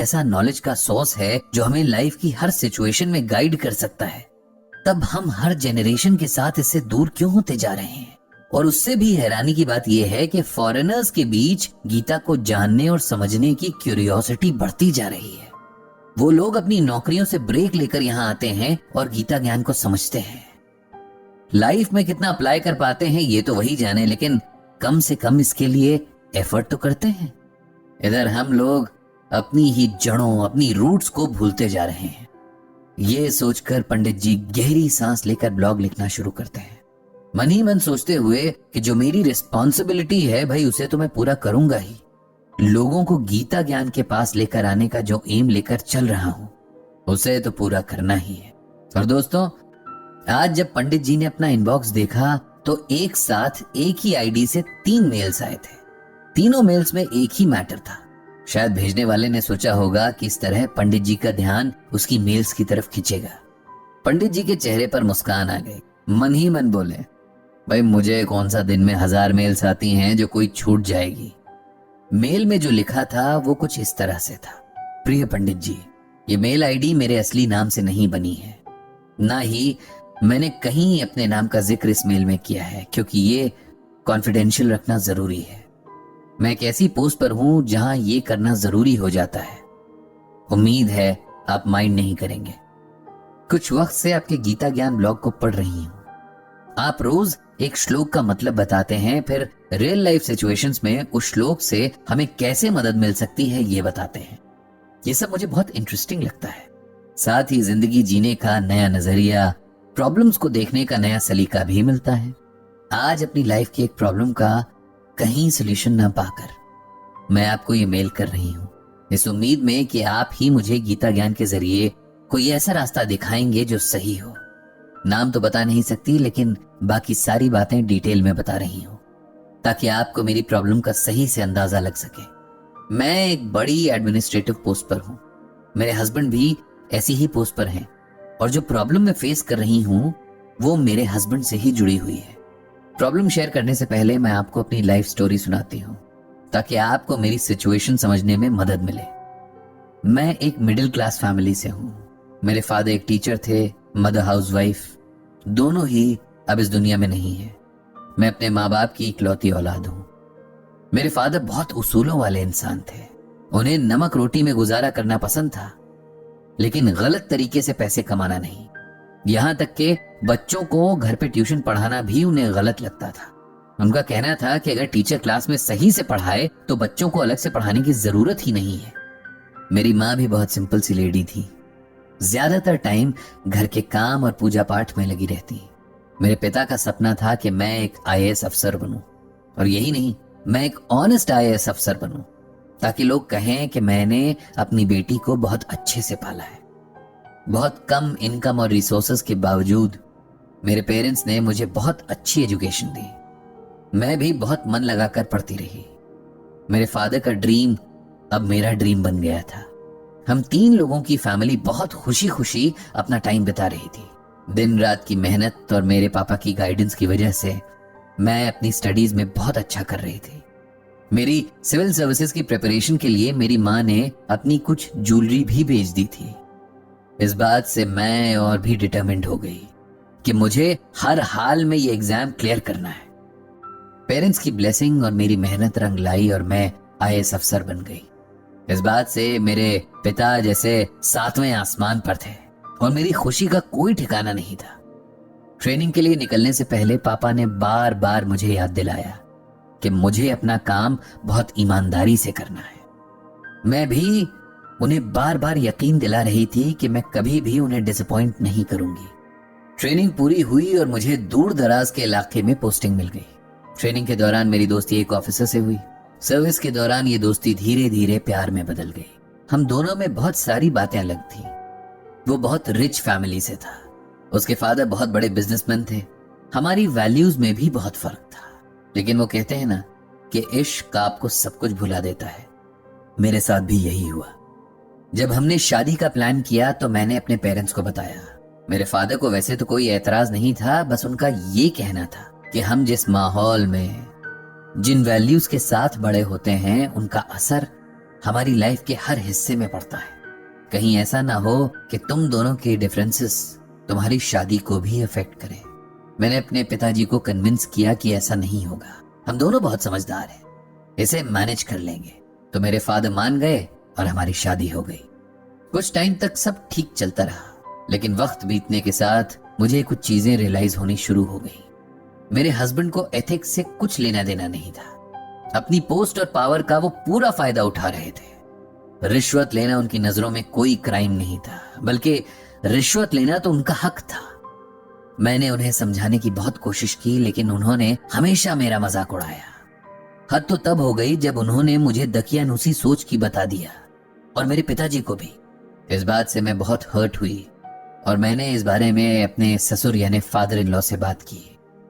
ऐसा नॉलेज का सोर्स है जो हमें लाइफ की हर सिचुएशन में गाइड कर सकता है, तब हम हर जेनरेशन के साथ इससे दूर क्यों होते जा रहे हैं? और उससे भी हैरानी की बात यह है कि फॉरेनर्स के बीच गीता को जानने और समझने की क्यूरियोसिटी बढ़ती जा रही है। वो लोग अपनी नौकरियों से ब्रेक लेकर यहाँ आते हैं और गीता ज्ञान को समझते हैं। लाइफ में कितना अप्लाई कर पाते हैं ये तो वही जाने, लेकिन कम से कम इसके लिए एफर्ट तो करते हैं। इधर हम लोग अपनी ही जड़ों, अपनी रूट्स को भूलते जा रहे हैं। ये सोचकर पंडित जी गहरी सांस लेकर ब्लॉग लिखना शुरू करते हैं, मन ही मन सोचते हुए कि जो मेरी रिस्पॉन्सिबिलिटी है भाई उसे तो मैं पूरा करूंगा ही। लोगों को गीता ज्ञान के पास लेकर आने का जो एम लेकर चल रहा हूं उसे तो पूरा करना ही है। और दोस्तों, आज जब पंडित जी ने अपना इनबॉक्स देखा तो एक साथ एक ही आईडी से 3 मेल्स आए थे। तीनों मेल्स में एक ही मैटर था। शायद भेजने वाले ने सोचा होगा कि इस तरह पंडित जी का ध्यान उसकी मेल्स की तरफ खींचेगा। पंडित जी के चेहरे पर मुस्कान आ गई, मन ही मन बोले, भाई मुझे कौन सा दिन में 1000 मेल्स आती हैं जो कोई छूट जाएगी। मेल में जो लिखा था वो कुछ इस तरह से था, प्रिय पंडित जी, ये मेल आईडी मेरे असली नाम से नहीं बनी है, ना ही मैंने कहीं अपने नाम का जिक्र इस मेल में किया है, क्योंकि ये कॉन्फिडेंशियल रखना जरूरी है। मैं एक ऐसी पोस्ट पर हूं जहां ये करना जरूरी हो जाता है। उम्मीद है आप माइंड नहीं करेंगे। कुछ वक्त से आपके गीता ज्ञान ब्लॉग को पढ़ रही हूं। आप रोज एक श्लोक का मतलब बताते हैं, फिर रियल लाइफ सिचुएशंस में उस श्लोक से हमें कैसे मदद मिल सकती है ये बताते हैं। ये सब मुझे बहुत इंटरेस्टिंग लगता है। साथ ही जिंदगी जीने का नया नजरिया, प्रॉब्लम्स को देखने का नया सलीका भी मिलता है। आज अपनी लाइफ की एक प्रॉब्लम का कहीं सोल्यूशन ना पाकर मैं आपको ये मेल कर रही हूं, इस उम्मीद में कि आप ही मुझे गीता ज्ञान के जरिए कोई ऐसा रास्ता दिखाएंगे जो सही हो। नाम तो बता नहीं सकती, लेकिन बाकी सारी बातें डिटेल में बता रही हूं ताकि आपको मेरी प्रॉब्लम का सही से अंदाजा लग सके। मैं एक बड़ी एडमिनिस्ट्रेटिव पोस्ट पर हूं, मेरे हस्बैंड भी ऐसी ही पोस्ट पर हैं, और जो प्रॉब्लम मैं फेस कर रही हूं वो मेरे हस्बैंड से ही जुड़ी हुई है। प्रॉब्लम शेयर करने से पहले मैं आपको अपनी लाइफ स्टोरी सुनाती हूँ ताकि आपको मेरी सिचुएशन समझने में मदद मिले। मैं एक मिडिल क्लास फैमिली से हूँ। मेरे फादर एक टीचर थे, मदर हाउसवाइफ, दोनों ही अब इस दुनिया में नहीं है। मैं अपने माँ बाप की इकलौती औलाद हूँ। मेरे फादर बहुत उसूलों वाले इंसान थे। उन्हें नमक रोटी में गुजारा करना पसंद था, लेकिन गलत तरीके से पैसे कमाना नहीं। यहां तक के बच्चों को घर पे ट्यूशन पढ़ाना भी उन्हें गलत लगता था। उनका कहना था कि अगर टीचर क्लास में सही से पढ़ाए तो बच्चों को अलग से पढ़ाने की जरूरत ही नहीं है। मेरी माँ भी बहुत सिंपल सी लेडी थी, ज्यादातर टाइम घर के काम और पूजा पाठ में लगी रहती। मेरे पिता का सपना था कि मैं एक IAS अफसर बनूं, और यही नहीं, मैं एक ऑनेस्ट IAS अफसर बनूं ताकि लोग कहें कि मैंने अपनी बेटी को बहुत अच्छे से पाला है। बहुत कम इनकम और रिसोर्सेज के बावजूद मेरे पेरेंट्स ने मुझे बहुत अच्छी एजुकेशन दी। मैं भी बहुत मन लगाकर पढ़ती रही। मेरे फादर का ड्रीम अब मेरा ड्रीम बन गया था। हम 3 लोगों की फैमिली बहुत खुशी खुशी अपना टाइम बिता रही थी। दिन रात की मेहनत और मेरे पापा की गाइडेंस की वजह से मैं अपनी स्टडीज में बहुत अच्छा कर रही थी। मेरी सिविल सर्विसेज की प्रिपरेशन के लिए मेरी माँ ने अपनी कुछ ज्वेलरी भी बेच दी थी। इस बात से मैं और भी डिटरमिन्ड हो गई कि मुझे हर हाल में ये एग्जाम क्लियर करना है। पेरेंट्स की ब्लेसिंग और मेरी मेहनत रंग लाई और मैं IAS अफसर बन गई। इस बात से मेरे पिता जैसे 7वें आसमान पर थे और मेरी खुशी का कोई ठिकाना नहीं था। ट्रेनिंग के लिए निकलने से पहले पापा ने बार बार मुझे याद दिलाया कि मुझे अपना काम बहुत ईमानदारी से करना है। मैं भी उन्हें बार बार यकीन दिला रही थी कि मैं कभी भी उन्हें डिसअपॉइंट नहीं करूंगी। ट्रेनिंग पूरी हुई और मुझे दूर दराज के इलाके में पोस्टिंग मिल गई। ट्रेनिंग के दौरान मेरी दोस्ती एक ऑफिसर से हुई। सर्विस के दौरान ये दोस्ती धीरे धीरे प्यार में बदल गई। हम दोनों में बहुत सारी बातें अलग थी। वो बहुत रिच फैमिली से था, उसके फादर बहुत बड़े बिजनेसमैन थे। हमारी वैल्यूज में भी बहुत फर्क था, लेकिन वो कहते हैं ना कि इश्क आपको सब कुछ भुला देता है। मेरे साथ भी यही हुआ। जब हमने शादी का प्लान किया तो मैंने अपने पेरेंट्स को बताया। मेरे फादर को वैसे तो कोई एतराज नहीं था, बस उनका ये कहना था कि हम जिस माहौल में, जिन वैल्यूज के साथ बड़े होते हैं, उनका असर हमारी लाइफ के हर हिस्से में पड़ता है। कहीं ऐसा ना हो कि तुम दोनों के डिफरेंसेस तुम्हारी शादी को भी अफेक्ट करें। मैंने अपने पिताजी को कन्विंस किया कि ऐसा नहीं होगा, हम दोनों बहुत समझदार हैं, इसे मैनेज कर लेंगे। तो मेरे फादर मान गए और हमारी शादी हो गई। कुछ टाइम तक सब ठीक चलता रहा, लेकिन वक्त बीतने के साथ मुझे कुछ चीजें रियलाइज होनी शुरू हो गई। मेरे हस्बैंड को एथिक्स से कुछ लेना देना नहीं था। अपनी पोस्ट और पावर का वो पूरा फायदा उठा रहे थे। रिश्वत लेना उनकी नजरों में कोई क्राइम नहीं था, बल्कि रिश्वत लेना तो उनका हक था। मैंने उन्हें समझाने की बहुत कोशिश की, लेकिन उन्होंने हमेशा मेरा मजाक उड़ाया। हद तो तब हो गई जब उन्होंने मुझे दकियानूसी सोच की बता दिया, और मेरे पिताजी को भी। इस बात से मैं बहुत हर्ट हुई और मैंने इस बारे में अपने ससुर यानी फादर इन लॉ से बात की।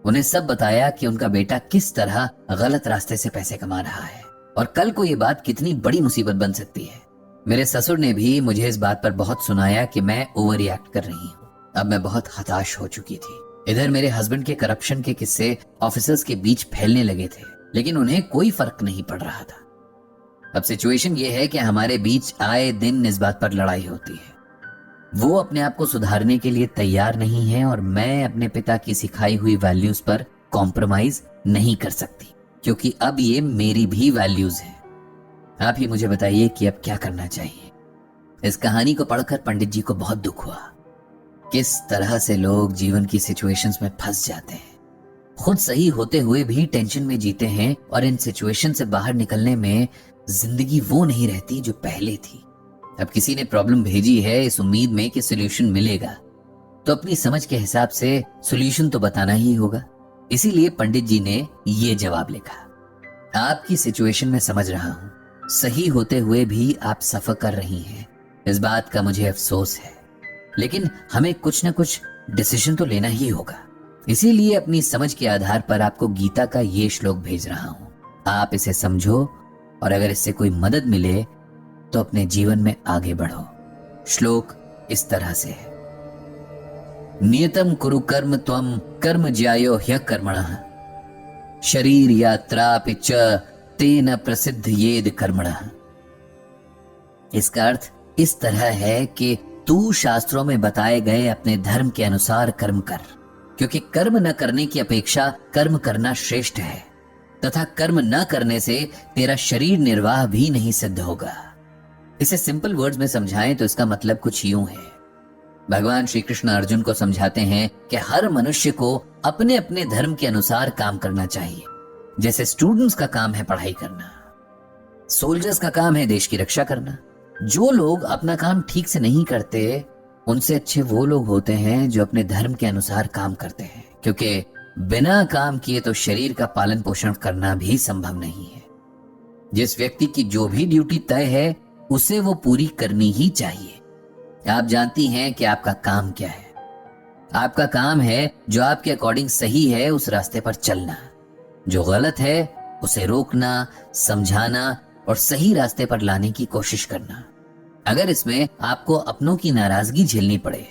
उन्हें सब बताया कि उनका बेटा किस तरह गलत रास्ते से पैसे कमा रहा है और कल को ये बात कितनी बड़ी मुसीबत बन सकती है। मेरे ससुर ने भी मुझे इस बात पर बहुत सुनाया कि मैं ओवर रिएक्ट कर रही हूँ। अब मैं बहुत हताश हो चुकी थी। इधर मेरे हस्बैंड के करप्शन के किस्से ऑफिसर्स के बीच फैलने लगे थे, लेकिन उन्हें कोई फर्क नहीं पड़ रहा था। अब सिचुएशन ये है कि हमारे बीच आए दिन इस बात पर लड़ाई होती है। वो अपने आप को सुधारने के लिए तैयार नहीं है और मैं अपने पिता की सिखाई हुई वैल्यूज पर कॉम्प्रोमाइज नहीं कर सकती, क्योंकि अब ये मेरी भी वैल्यूज है। आप ही मुझे बताइए कि अब क्या करना चाहिए। इस कहानी को पढ़कर पंडित जी को बहुत दुख हुआ। किस तरह से लोग जीवन की सिचुएशंस में फंस जाते हैं, खुद सही होते हुए भी टेंशन में जीते हैं और इन सिचुएशन से बाहर निकलने में जिंदगी वो नहीं रहती जो पहले थी। अब किसी ने प्रॉब्लम भेजी है इस उम्मीद में कि सॉल्यूशन मिलेगा, तो अपनी समझ के हिसाब से सॉल्यूशन तो बताना ही होगा। इसीलिए पंडित जी ने ये जवाब लिखा। आपकी सिचुएशन में समझ रहा हूं, सही होते हुए भी आप सफर कर रही हैं, इस बात का मुझे अफसोस है, लेकिन हमें कुछ न कुछ डिसीजन तो लेना ही होगा। इसीलिए अपनी समझ के आधार पर आपको गीता का ये श्लोक भेज रहा हूं। आप इसे समझो और अगर इससे कोई मदद मिले तो अपने जीवन में आगे बढ़ो। श्लोक इस तरह से है। नियतम कुरु कर्म त्वम कर्म ज्यायो ह्य कर्मणः शरीर यात्रापि च तेन प्रसिद्ध येद कर्मणः। इसका अर्थ इस तरह है कि तू शास्त्रों में बताए गए अपने धर्म के अनुसार कर्म कर, क्योंकि कर्म न करने की अपेक्षा कर्म करना श्रेष्ठ है, तथा कर्म न करने से तेरा शरीर निर्वाह भी नहीं सिद्ध होगा। इसे सिंपल वर्ड्स में समझाएं तो इसका मतलब कुछ यूं है। भगवान श्री कृष्ण अर्जुन को समझाते हैं कि हर मनुष्य को अपने अपने धर्म के अनुसार काम करना चाहिए। जैसे स्टूडेंट्स का काम है पढ़ाई करना, सोल्जर्स का काम है देश की रक्षा करना। जो लोग अपना काम ठीक से नहीं करते, उनसे अच्छे वो लोग होते हैं जो अपने धर्म के अनुसार काम करते हैं, क्योंकि बिना काम किए तो शरीर का पालन पोषण करना भी संभव नहीं है। जिस व्यक्ति की जो भी ड्यूटी तय है उसे वो पूरी करनी ही चाहिए। आप जानती हैं कि आपका काम क्या है। आपका काम है जो आपके अकॉर्डिंग सही है उस रास्ते पर चलना, जो गलत है उसे रोकना, समझाना और सही रास्ते पर लाने की कोशिश करना। अगर इसमें आपको अपनों की नाराजगी झेलनी पड़े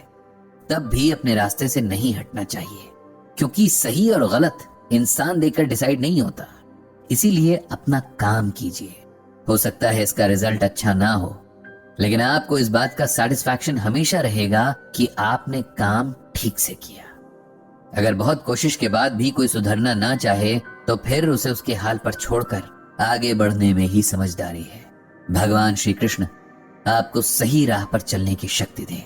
तब भी अपने रास्ते से नहीं हटना चाहिए, क्योंकि सही और गलत इंसान देखकर डिसाइड नहीं होता। इसीलिए अपना काम कीजिए। हो सकता है इसका रिजल्ट अच्छा ना हो, लेकिन आपको इस बात का सैटिस्फैक्शन हमेशा रहेगा कि आपने काम ठीक से किया। अगर बहुत कोशिश के बाद भी कोई सुधरना ना चाहे तो फिर उसे उसके हाल पर छोड़कर आगे बढ़ने में ही समझदारी है। भगवान श्री कृष्ण आपको सही राह पर चलने की शक्ति दें।